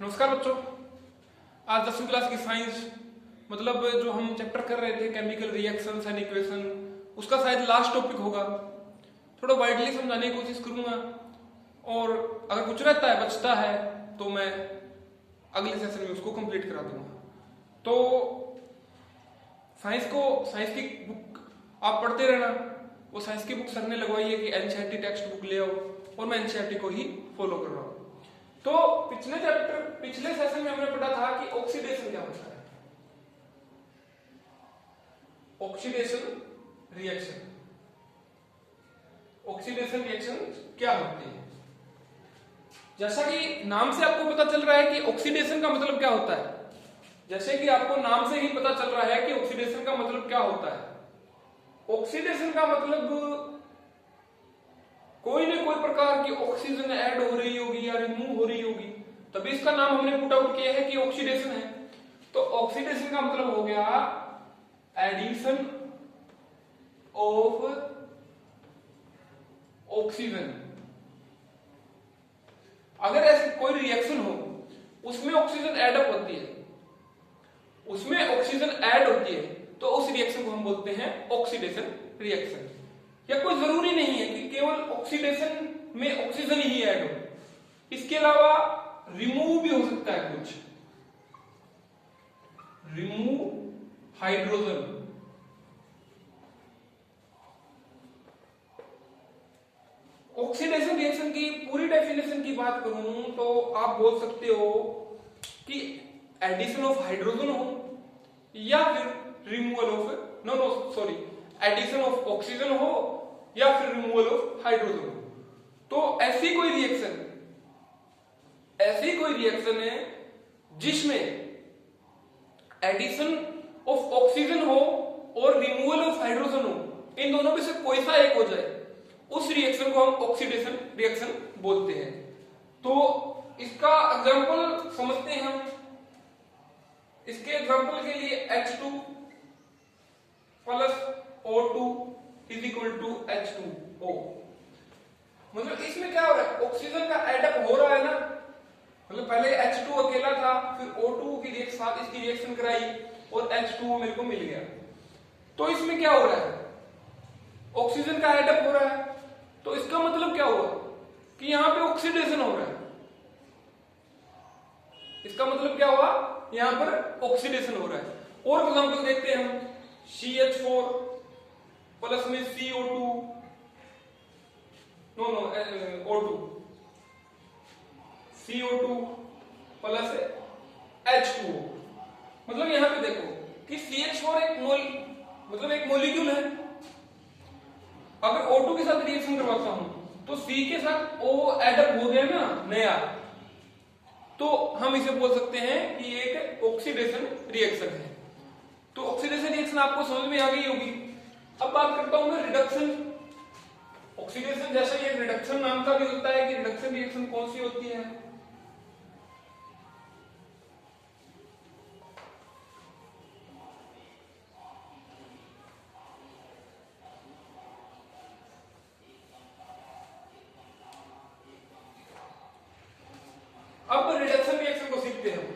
नमस्कार बच्चों। आज 10वीं क्लास की साइंस मतलब जो हम चैप्टर कर रहे थे केमिकल रिएक्शंस एंड इक्वेशन, उसका शायद लास्ट टॉपिक होगा। थोड़ा वाइडली समझाने की कोशिश करूंगा और अगर कुछ रहता है बचता है तो मैं अगले सेशन में उसको कंप्लीट करा दूंगा। तो साइंस की बुक आप पढ़ते रहना। वो साइंस की बुक सर ने लगवाई है कि एनसीईआरटी टेक्स्ट बुक ले आओ और मैं एनसीईआरटी को ही फॉलो कर रहा हूँ। तो पिछले सेशन में हमने पढ़ा था कि ऑक्सीडेशन क्या होता है। ऑक्सीडेशन रिएक्शन क्या होती है। जैसा कि नाम से आपको पता चल रहा है कि ऑक्सीडेशन का मतलब क्या होता है। जैसे कि आपको नाम से ही पता चल रहा है कि ऑक्सीडेशन का मतलब क्या होता है। ऑक्सीडेशन का मतलब कोई न कोई प्रकार की ऑक्सीजन ऐड हो रही होगी या रिमूव हो रही होगी, तभी इसका नाम हमने पुट आउट किया है कि ऑक्सीडेशन है। तो ऑक्सीडेशन का मतलब हो गया एडिशन ऑफ ऑक्सीजन। अगर ऐसी कोई रिएक्शन हो उसमें ऑक्सीजन ऐड अप होती है, उसमें ऑक्सीजन ऐड होती है, तो उस रिएक्शन को हम बोलते हैं ऑक्सीडेशन रिएक्शन। या कोई जरूरी नहीं है कि केवल ऑक्सीडेशन में ऑक्सीजन ही ऐड हो, इसके अलावा रिमूव भी हो सकता है। कुछ रिमूव हाइड्रोजन, ऑक्सीडेशन रिएक्शन की पूरी डेफिनेशन की बात करूं तो आप बोल सकते हो कि एडिशन ऑफ हाइड्रोजन हो या फिर removal of addition of oxygen हो या फिर रिमूवल ऑफ हाइड्रोजन हो। तो ऐसी कोई रिएक्शन है जिसमें एडिशन ऑफ ऑक्सीजन हो और रिमूवल ऑफ हाइड्रोजन हो, इन दोनों में से कोई सा एक हो जाए, उस रिएक्शन को हम ऑक्सीडेशन रिएक्शन बोलते हैं। तो इसका एग्जांपल समझते हैं हम। इसके एग्जांपल के लिए H2 plus O2 is equal to H2O। मतलब इसमें क्या हो रहा है, ऑक्सीजन का एडअप हो रहा है ना। मतलब पहले H2 अकेला था, फिर O2 की साथ इसकी रिएक्शन कराई और H2O मेरे को मिल गया। तो इसमें क्या हो रहा है, ऑक्सीजन का एडअप हो रहा है। तो इसका मतलब क्या हुआ कि यहां पे ऑक्सीडेशन हो रहा है। इसका मतलब क्या हुआ, यहां पर ऑक्सीडेशन हो रहा है। और एग्जांपल देखते हैं हम। CH4 प्लस में CO2 O2, CO2 plus H2O। मतलब यहां पे देखो कि CH4 एक मॉलिक्यूल है। अगर O2 के साथ रिएक्शन करवाता हूं तो C के साथ O एडअप हो गया ना नया, तो हम इसे बोल सकते हैं कि एक ऑक्सीडेशन रिएक्शन है। तो ऑक्सीडेशन रिएक्शन आपको समझ में आ गई होगी। अब बात करता हूं मैं रिडक्शन। ऑक्सीडेशन जैसा ये रिडक्शन नाम का भी होता है कि रिडक्शन रिएक्शन कौन सी होती है। अब रिडक्शन रिएक्शन को सीखते हैं।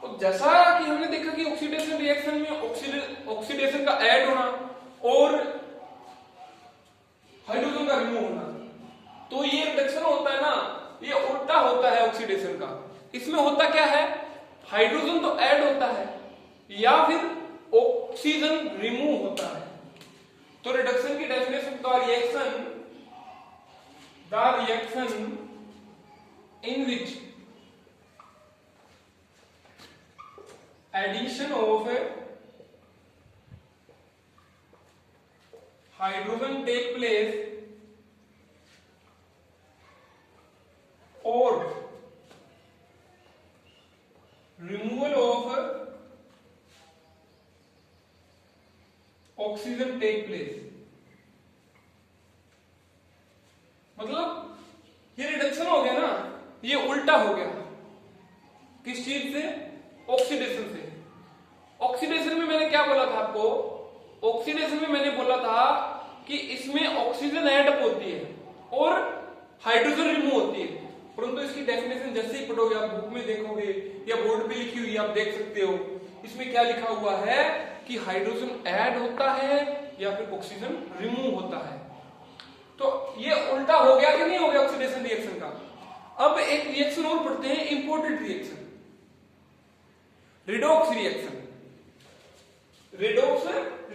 तो जैसा कि हमने देखा कि ऑक्सीडेशन रिएक्शन में ऑक्सीडेशन का ऐड होना और हाइड्रोजन का रिमूव होना, तो ये रिडक्शन होता है ना, ये उल्टा होता है ऑक्सीडेशन का। इसमें होता क्या है, हाइड्रोजन तो ऐड होता है या फिर ऑक्सीजन रिमूव होता है। तो रिडक्शन की definition the reaction in which addition of hydrogen take place or removal of oxygen take place। मतलब ये रिडक्शन हो गया ना, ये उल्टा हो गया। किस चीज से, ऑक्सीडेशन से। ऑक्सीडेशन में मैंने क्या बोला था आपको ऑक्सीडेशन में मैंने बोला था कि इसमें ऑक्सीजन ऐड अप होती है और हाइड्रोजन रिमूव होती है, परंतु इसकी डेफिनेशन जैसे ही पढ़ोगे आप, बुक में देखोगे या बोर्ड पे लिखी हुई आप देख सकते हो, इसमें क्या लिखा हुआ है कि हाइड्रोजन ऐड होता है या फिर ऑक्सीजन रिमूव होता है। तो ये उल्टा हो गया कि नहीं हो गया ऑक्सीडेशन रिएक्शन का। अब एक रिएक्शन और पढ़ते हैं, important reaction, redox reaction. Redox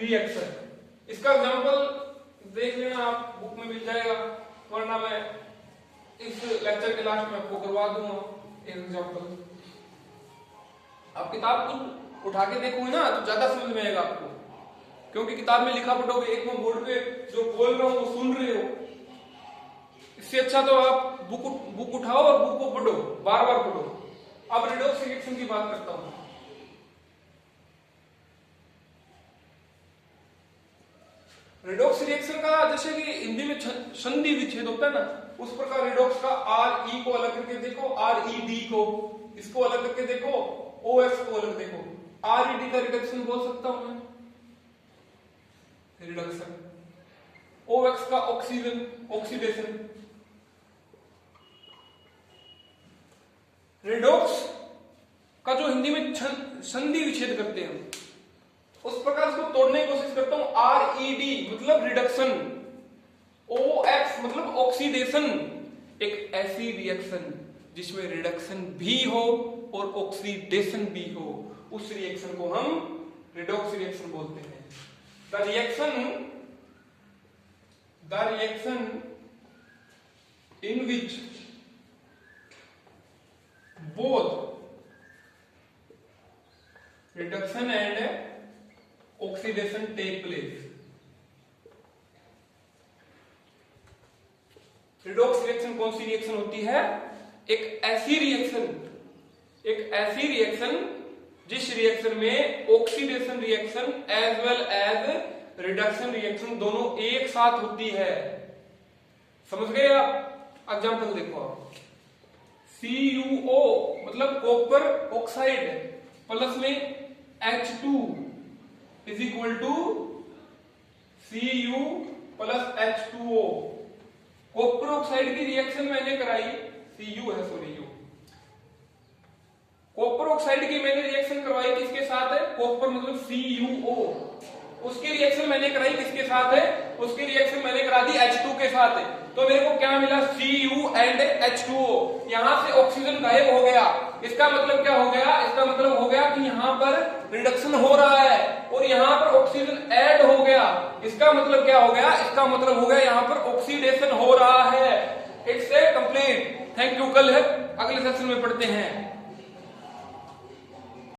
reaction इसका एग्जांपल देख लेना, आप बुक में मिल जाएगा, वरना मैं इस लेक्चर के लास्ट में आपको करवा दूंगा एक एग्जांपल। आप किताब खुद उठा के देखोगे ना तो ज्यादा समझ में आएगा आपको, क्योंकि किताब में लिखा पढ़ोगे, एक मैं बोर्ड पे जो बोल रहा हूं वो सुन रहे हो, इससे अच्छा तो आप बुक उठाओ और बुक को पढ़ो, बार बार पढ़ो। अब रिडॉक्स रिएक्शन की बात करता हूं। रिडॉक्स रिएक्शन का जैसे कि हिंदी में संधि विच्छेद होता है ना, उस प्रकार रिडॉक्स का आर ई को अलग करके देखो, आर ई डी को, इसको अलग करके देखो, ओ एक्स को अलग देखो। आर ई डी का रिडक्शन बोल सकता हूं मैं, रिडक्शन। ओ एक्स का ऑक्सीजन, ऑक्सीडेशन। रिडॉक्स का जो हिंदी में संधि विच्छेद करते हैं, उस प्रकार उसको तोड़ने की कोशिश करता हूं। आर ई डी मतलब रिडक्शन, ओ एक्स मतलब ऑक्सीडेशन। एक ऐसी रिएक्शन जिसमें रिडक्शन भी हो और ऑक्सीडेशन भी हो, उस रिएक्शन को हम रिडॉक्स रिएक्शन बोलते हैं। The reaction in which both reduction and oxidation take place। Redox reaction कौन सी रिएक्शन होती है? एक ऐसी रिएक्शन जिस रिएक्शन में oxidation reaction as well as reduction reaction दोनों एक साथ होती है। समझ गए आप? एग्जांपल देखो आप, CuO मतलब कॉपर ऑक्साइड प्लस में H2 is equal to Cu plus H2O। Copper oxide की रिएक्शन मैंने कराई, Cu है सॉरी, कॉपर ऑक्साइड की मैंने रिएक्शन करवाई किसके साथ है? कॉपर मतलब CuO। उसकी रिएक्शन मैंने कराई किसके साथ है? उसकी रिएक्शन मैंने करा दी H2 के साथ है। तो मेरे को क्या मिला? Cu and H2O। यहां से ऑक्सीजन गायब हो गया। इसका मतलब क्या हो गया? इसका मतलब हो गया कि यहां पर रिडक्शन हो रहा है और यहां पर ऑक्सीजन ऐड हो गया। इसका मतलब क्या हो गया? इसका मतलब हो गया यहां पर ऑक्सीडेशन हो रहा है। It's a complete. Thank you. कल है अगले सेशन में पढ़ते हैं।